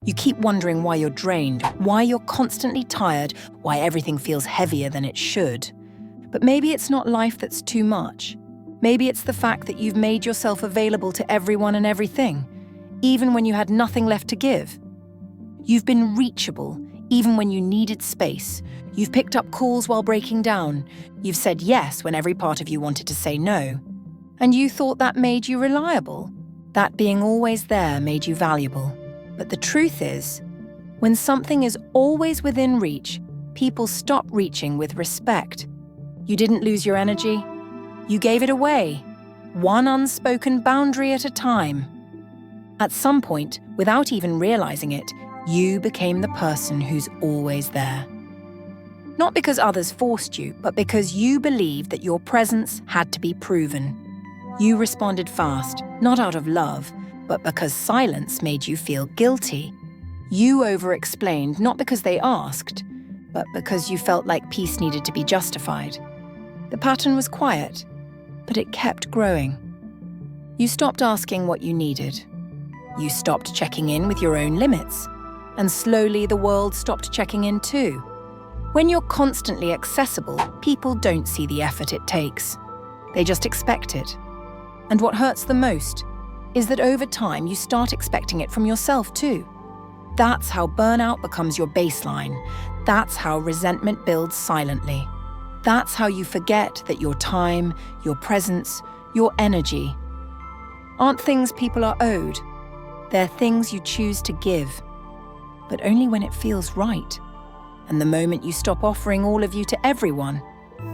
You keep wondering why you're drained, why you're constantly tired, why everything feels heavier than it should. But maybe it's not life that's too much. Maybe it's the fact that you've made yourself available to everyone and everything, even when you had nothing left to give. You've been reachable, even when you needed space. You've picked up calls while breaking down. You've said yes when every part of you wanted to say no. And you thought that made you reliable. That being always there made you valuable. But the truth is, when something is always within reach, people stop reaching with respect. You didn't lose your energy. You gave it away, one unspoken boundary at a time. At some point, without even realizing it, you became the person who's always there. Not because others forced you, but because you believed that your presence had to be proven. You responded fast, not out of love, but because silence made you feel guilty. You over-explained not because they asked, but because you felt like peace needed to be justified. The pattern was quiet, but it kept growing. You stopped asking what you needed. You stopped checking in with your own limits, and slowly the world stopped checking in too. When you're constantly accessible, people don't see the effort it takes. They just expect it. And what hurts the most is that over time you start expecting it from yourself too. That's how burnout becomes your baseline. That's how resentment builds silently. That's how you forget that your time, your presence, your energy aren't things people are owed. They're things you choose to give, but only when it feels right. And the moment you stop offering all of you to everyone,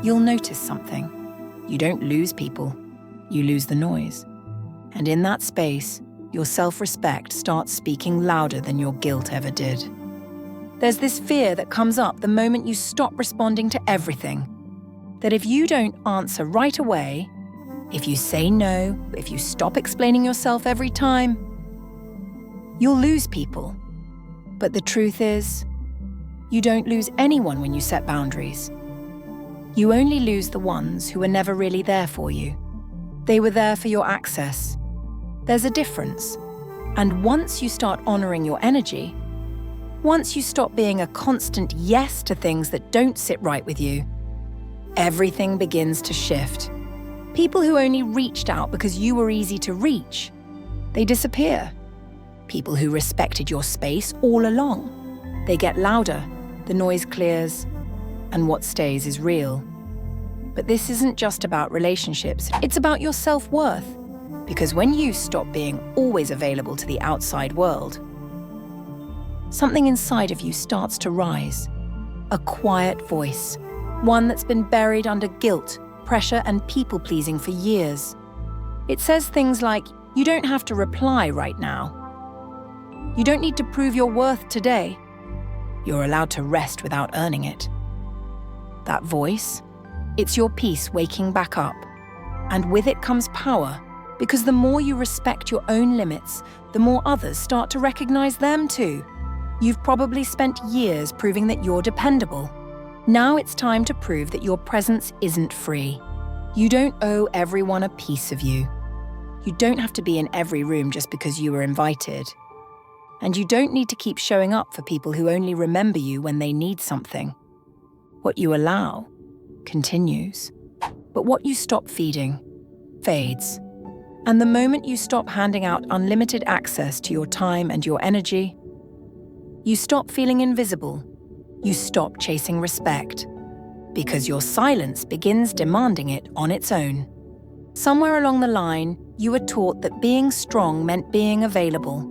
you'll notice something. You don't lose people, you lose the noise. And in that space, your self-respect starts speaking louder than your guilt ever did. There's this fear that comes up the moment you stop responding to everything. That if you don't answer right away, if you say no, if you stop explaining yourself every time, you'll lose people. But the truth is, you don't lose anyone when you set boundaries. You only lose the ones who were never really there for you. They were there for your access. There's a difference. And once you start honoring your energy, once you stop being a constant yes to things that don't sit right with you, everything begins to shift. People who only reached out because you were easy to reach, they disappear. People who respected your space all along, they get louder, the noise clears, and what stays is real. But this isn't just about relationships, it's about your self-worth. Because when you stop being always available to the outside world, something inside of you starts to rise. A quiet voice, one that's been buried under guilt, pressure, and people-pleasing for years. It says things like, you don't have to reply right now. You don't need to prove your worth today. You're allowed to rest without earning it. That voice, it's your peace waking back up. And with it comes power, because the more you respect your own limits, the more others start to recognize them too. You've probably spent years proving that you're dependable. Now it's time to prove that your presence isn't free. You don't owe everyone a piece of you. You don't have to be in every room just because you were invited. And you don't need to keep showing up for people who only remember you when they need something. What you allow continues. But what you stop feeding fades. And the moment you stop handing out unlimited access to your time and your energy, you stop feeling invisible. You stop chasing respect. Because your silence begins demanding it on its own. Somewhere along the line, you were taught that being strong meant being available,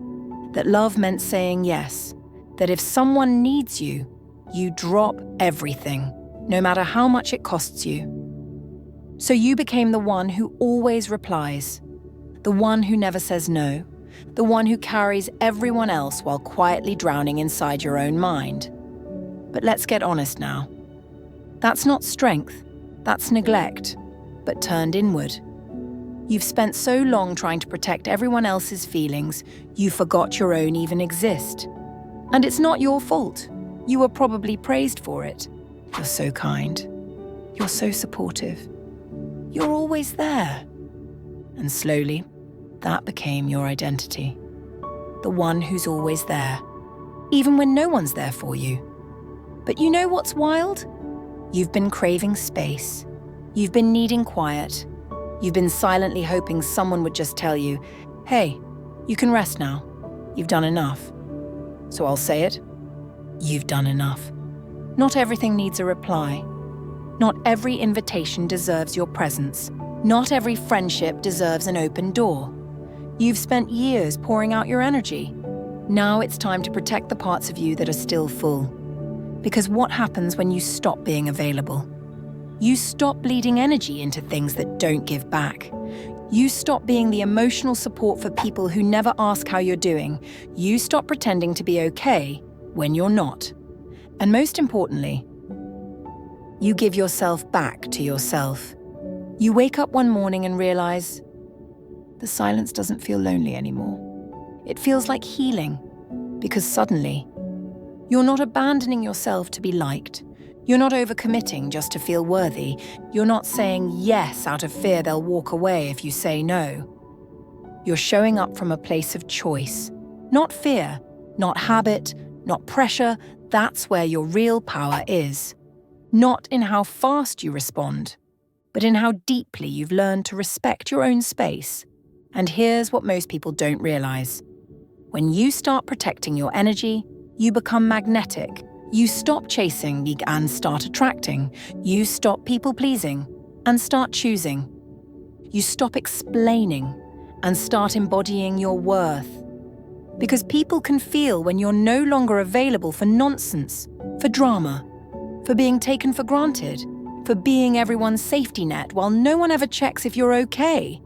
that love meant saying yes, that if someone needs you, you drop everything, no matter how much it costs you. So you became the one who always replies, the one who never says no, the one who carries everyone else while quietly drowning inside your own mind. But let's get honest now. That's not strength, that's neglect, but turned inward. You've spent so long trying to protect everyone else's feelings, you forgot your own even exist. And it's not your fault. You were probably praised for it. You're so kind. You're so supportive. You're always there. And slowly, that became your identity. The one who's always there. even when no one's there for you. But you know what's wild? You've been craving space. You've been needing quiet. You've been silently hoping someone would just tell you, hey, you can rest now. You've done enough. So I'll say it. You've done enough. Not everything needs a reply. Not every invitation deserves your presence. Not every friendship deserves an open door. You've spent years pouring out your energy. Now it's time to protect the parts of you that are still full. Because what happens when you stop being available? You stop bleeding energy into things that don't give back. You stop being the emotional support for people who never ask how you're doing. You stop pretending to be okay when you're not. And most importantly, you give yourself back to yourself. You wake up one morning and realize the silence doesn't feel lonely anymore. It feels like healing, because suddenly, you're not abandoning yourself to be liked. You're not overcommitting just to feel worthy. You're not saying yes out of fear they'll walk away if you say no. You're showing up from a place of choice, not fear, not habit, not pressure. That's where your real power is. Not in how fast you respond, but in how deeply you've learned to respect your own space. And here's what most people don't realize. When you start protecting your energy, you become magnetic. You stop chasing and start attracting. You stop people-pleasing and start choosing. You stop explaining and start embodying your worth. Because people can feel when you're no longer available for nonsense, for drama, for being taken for granted, for being everyone's safety net while no one ever checks if you're okay.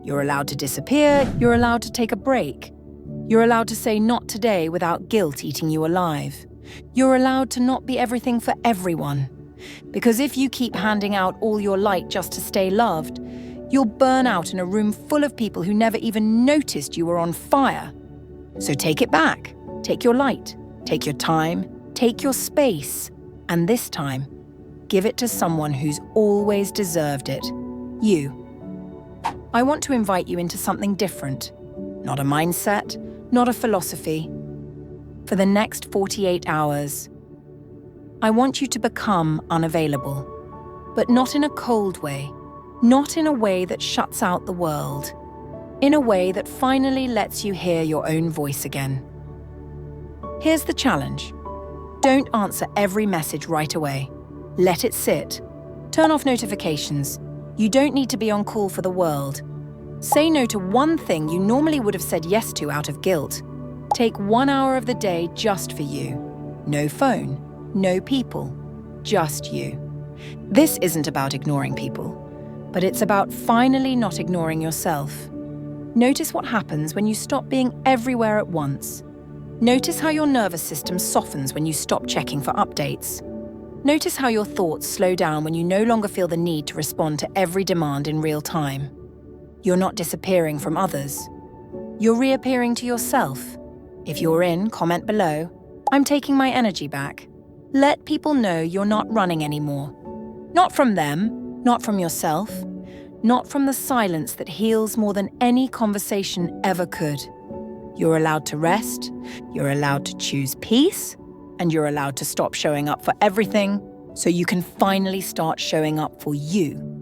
You're allowed to disappear, you're allowed to take a break. You're allowed to say not today without guilt eating you alive. You're allowed to not be everything for everyone. Because if you keep handing out all your light just to stay loved, you'll burn out in a room full of people who never even noticed you were on fire. So take it back. Take your light. Take your time. Take your space. And this time, give it to someone who's always deserved it. You. I want to invite you into something different. Not a mindset, not a philosophy. For the next 48 hours, I want you to become unavailable, but not in a cold way, not in a way that shuts out the world, in a way that finally lets you hear your own voice again. Here's the challenge. Don't answer every message right away. Let it sit. Turn off notifications. You don't need to be on call for the world. Say no to one thing you normally would have said yes to out of guilt. Take 1 hour of the day just for you. No phone, no people, just you. This isn't about ignoring people, but it's about finally not ignoring yourself. Notice what happens when you stop being everywhere at once. Notice how your nervous system softens when you stop checking for updates. Notice how your thoughts slow down when you no longer feel the need to respond to every demand in real time. You're not disappearing from others. You're reappearing to yourself. If you're in, comment below. I'm taking my energy back. Let people know you're not running anymore. Not from them, not from yourself, not from the silence that heals more than any conversation ever could. You're allowed to rest, you're allowed to choose peace, and you're allowed to stop showing up for everything so you can finally start showing up for you.